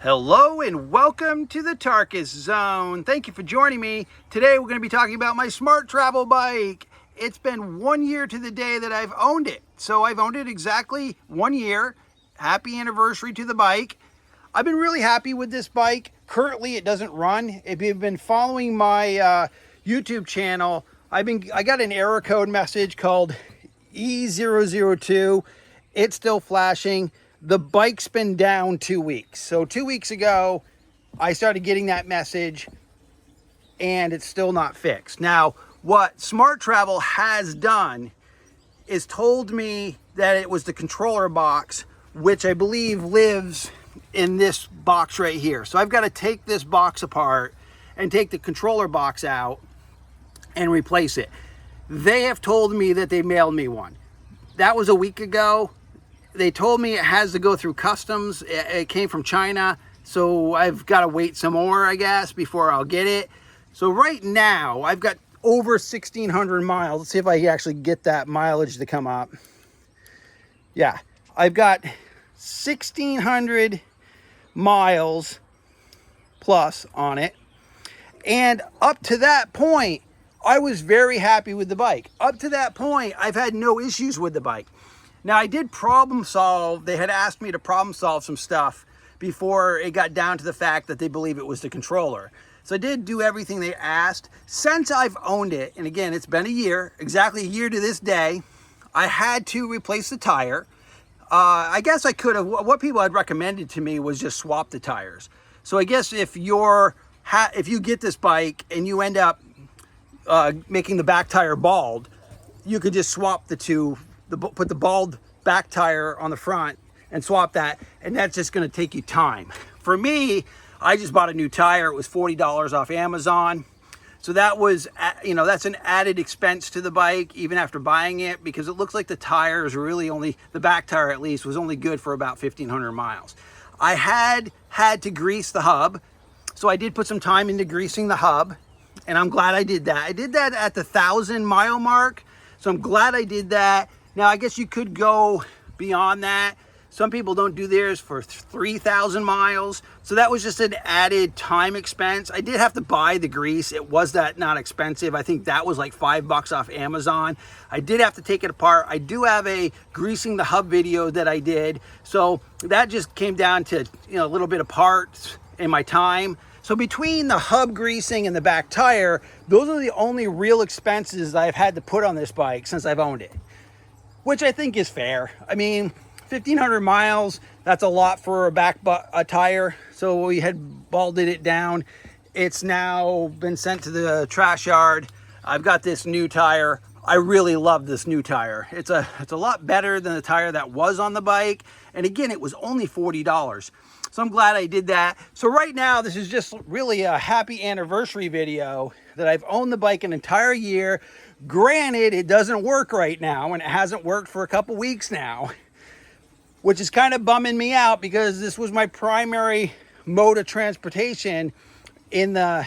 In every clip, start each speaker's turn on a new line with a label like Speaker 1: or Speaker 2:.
Speaker 1: Hello and welcome to the Tarkus Zone. Thank you for joining me. Today we're going to be talking about my SMARTRAVEL bike. It's been 1 year to the day that I've owned it. So I've owned it exactly 1 year. Happy anniversary to the bike. I've been really happy with this bike. Currently it doesn't run. If you've been following my YouTube channel, I got an error code message called E002. It's still flashing. The bike's been down 2 weeks. So 2 weeks ago, I started getting that message and it's still not fixed. Now, what SMARTRAVEL has done is told me that it was the controller box, which I believe lives in this box right here. So I've got to take this box apart and take the controller box out and replace it. They have told me that they mailed me one. That was a week ago. They told me it has to go through customs. It came from China, so I've got to wait some more, I guess, before I'll get it. So right now, I've got over 1,600 miles. Let's see if I can actually get that mileage to come up. Yeah, I've got 1,600 miles plus on it. And up to that point, I was very happy with the bike. Up to that point, I've had no issues with the bike. Now, I did problem solve. They had asked me to problem solve some stuff before it got down to the fact that they believe it was the controller. So I did do everything they asked. Since I've owned it, and again, it's been a year, exactly a year to this day, I had to replace the tire. I guess I could have, what people had recommended to me was just swap the tires. So I guess if you get this bike and you end up making the back tire bald, you could just swap the two, put the bald back tire on the front and swap that, and that's just going to take you time. For me, I just bought a new tire. It was $40 off Amazon. So that was, that's an added expense to the bike, even after buying it, because it looks like the tire is really only, the back tire at least, was only good for about 1,500 miles. I had to grease the hub, so I did put some time into greasing the hub, and I'm glad I did that. I did that at the 1,000-mile mark, so I'm glad I did that. Now, I guess you could go beyond that. Some people don't do theirs for 3,000 miles. So that was just an added time expense. I did have to buy the grease. It was not expensive. I think that was like $5 off Amazon. I did have to take it apart. I do have a greasing the hub video that I did. So that just came down to a little bit of parts in my time. So between the hub greasing and the back tire, those are the only real expenses I've had to put on this bike since I've owned it, which I think is fair. I mean, 1,500 miles, that's a lot for a tire. So we had balded it down. It's now been sent to the trash yard. I've got this new tire. I really love this new tire. It's a lot better than the tire that was on the bike. And again, it was only $40. So I'm glad I did that. So right now, this is just really a happy anniversary video that I've owned the bike an entire year. Granted, it doesn't work right now, and it hasn't worked for a couple weeks now, which is kind of bumming me out because this was my primary mode of transportation in the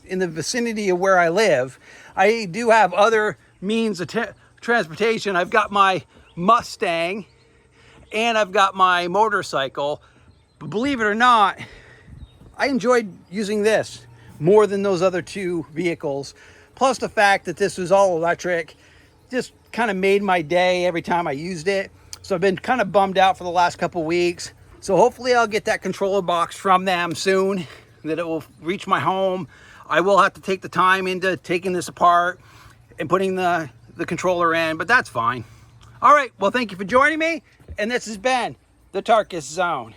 Speaker 1: vicinity of where I live. I do have other means of transportation. I've got my Mustang and I've got my motorcycle. But believe it or not, I enjoyed using this more than those other two vehicles. Plus the fact that this was all electric just kind of made my day every time I used it. So I've been kind of bummed out for the last couple weeks. So hopefully I'll get that controller box from them soon, that it will reach my home. I will have to take the time into taking this apart and putting the controller in, but that's fine. All right, well, thank you for joining me. And this has been the Tarkus Zone.